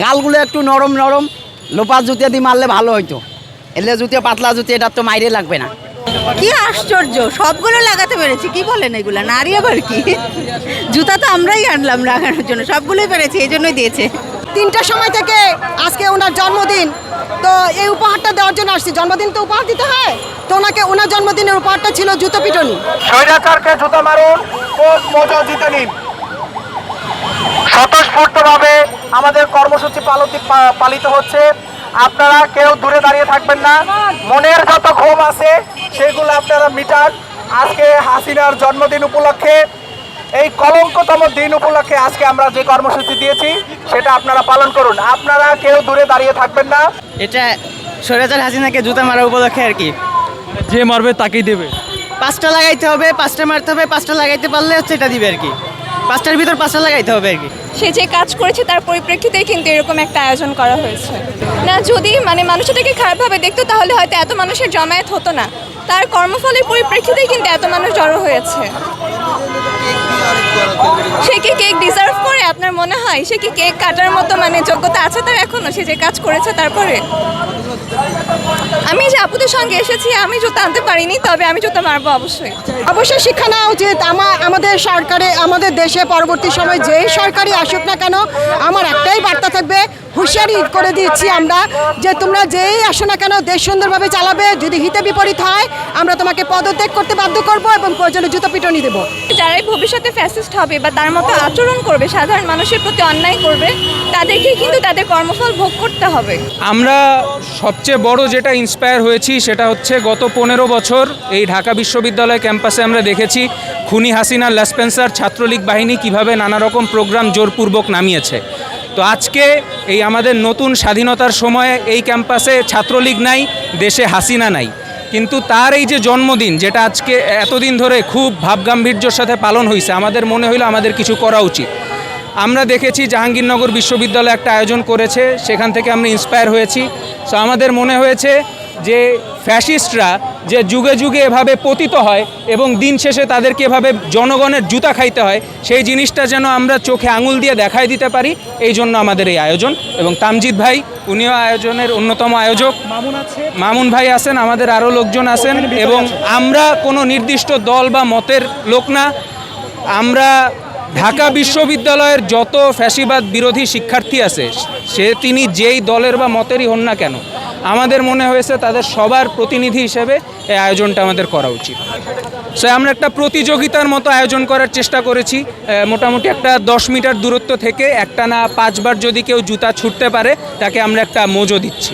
গালগুলো একটু নরম নরম, লোপা জুতিয়া দিয়ে মারলে ভালো হইতো। এলে জুতিয়া পাতলা জুতিয়া, এটা তো মাইরে লাগবে না। কি আশ্চর্য, সবগুলো লাগাতে পেরেছি। কি বলেন এগুলা, নারী আবার কি? জুতা তো আমরাই আনলাম লাগানোর জন্য, সবগুলোই পেরেছি, এই জন্যই দিয়েছে। 3টার সময় থেকে আজকে ওনার জন্মদিন, তো এই উপহারটা দেওয়ার জন্য আসছি। জন্মদিন তো উপহার দিতে হয়, তো ওনাকে ওনার জন্মদিনের উপহারটা ছিল জুতো পিটনি। স্বৈরাচারকে জুতা মারুন, কোক মজা জিতে নিন। স্বতঃস্ফূর্তভাবে আমাদের কর্মসূচি পালিত হচ্ছে। আপনারা কেউ দূরে দাঁড়িয়ে থাকবেন না। মনের যত ক্ষোভ আছে সেগুলো আপনারা মিটান। আজকে হাসিনার জন্মদিন উপলক্ষে, এই কলঙ্কতম দিন উপলক্ষে আজকে আমরা যে কর্মসূচি দিয়েছি সেটা আপনারা পালন করুন। আপনারা কেউ দূরে দাঁড়িয়ে থাকবেন না। এটা স্বৈরাচার হাসিনাকে জুতা মারা উপলক্ষে আর কি। যে মারবে তাকেই দেবে। 5টা লাগাইতে হবে, 5টা মারতে হবে, 5টা লাগাইতে পারলে হচ্ছে এটা দিবে আর কি। 5টার ভিতর 5টা লাগাইতে হবে আর কি। সে যে কাজ করেছে তার পরিপ্রেক্ষিতে কিন্তু এরকম একটা আয়োজন করা হয়েছে। না, যদি মানুষ এটাকে খারাপভাবে দেখতো তাহলে হয়তো এত মানুষের জমায়েত হতো না। তার কর্মফলের পরিপ্রেক্ষিতেই কিন্তু এত মানুষ জড়ো হয়েছে। সে কি কেক ডিজার্ভ করে আপনার মনে হয়? সে কি কেক কাটার মতো যোগ্যতা আছে তার এখনো? সে যে কাজ করেছে তারপরে। আমি যে আপুদের সঙ্গে এসেছি, আমি জুতা আনতে পারিনি, তবে আমি জুতা মারবো অবশ্যই। অবশ্যই শিক্ষা নেওয়া উচিত। আমাদের সরকারে, আমাদের দেশে পরবর্তী সময় যেই সরকারই আসুক না কেন, আমার একটাই বার্তা থাকবে, হুঁশিয়ারি করে দিচ্ছি আমরা, যে তোমরা যেই আসো না কেন দেশ সুন্দরভাবে চালাবে। যদি হিতে বিপরীত হয় আমরা তোমাকে পদত্যাগ করতে বাধ্য করব এবং প্রয়োজনে জুতো পিটনি দেবো। যারাই ভবিষ্যতে ফ্যাসিস্ট হবে বা তার মতো আচরণ করবে, সাধারণ মানুষের প্রতি অন্যায় করবে, তাদেরকেই কিন্তু তাদের কর্মফল ভোগ করতে হবে। আমরা সবচেয়ে বড় যেটা ইন্সপায়ার হয়েছি সেটা হচ্ছে গত 15 বছর এই ঢাকা বিশ্ববিদ্যালয় ক্যাম্পাসে আমরা দেখেছি খুনি হাসিনা লেসপেন্সার ছাত্রলীগ বাহিনী কিভাবে নানা রকম প্রোগ্রাম জোরপূর্বক নামিয়েছে। তো আজকে এই আমাদের নতুন স্বাধীনতার সময়ে এই ক্যাম্পাসে ছাত্রলীগ নাই, দেশে হাসিনা নাই, কিন্তু তার এই যে জন্মদিন, যেটা আজকে এতদিন ধরে খুব ভাবগাম্ভীর্যের সাথে পালন হয়েছে, আমাদের মনে হইলো আমাদের কিছু করা উচিত। আমরা দেখেছি জাহাঙ্গীরনগর বিশ্ববিদ্যালয় একটা আয়োজন করেছে, সেখান থেকে আমরা ইন্সপায়ার হয়েছি। সো আমাদের মনে হয়েছে যে ফ্যাসিস্টরা যে যুগে যুগে এভাবে পতিত হয় এবং দিন শেষে তাদেরকে এভাবে জনগণের জুতা খাইতে হয়, সেই জিনিসটা যেন আমরা চোখে আঙুল দিয়ে দেখাই দিতে পারি, এই জন্য আমাদের এই আয়োজন। এবং তামজিদ ভাই উনিও আয়োজনের অন্যতম আয়োজক, মামুন ভাই আছেন, আমাদের আরও লোকজন আছেন। এবং আমরা কোনো নির্দিষ্ট দল বা মতের লোক না। আমরা ঢাকা বিশ্ববিদ্যালয়ের যত ফ্যাসিবাদ বিরোধী শিক্ষার্থী আছে, তিনি যেই দলের বা মতেরই হন না কেন, আমাদের মনে হয়েছে তাদের সবার প্রতিনিধি হিসেবে এই আয়োজনটা আমাদের করা উচিত। সো আমরা একটা প্রতিযোগিতার মতো আয়োজন করার চেষ্টা করেছি। মোটামুটি একটা 10 মিটার দূরত্ব থেকে একটানা 5 বার যদি কেউ জুতা ছুটতে পারে তাকে আমরা একটা মোজো দিচ্ছি।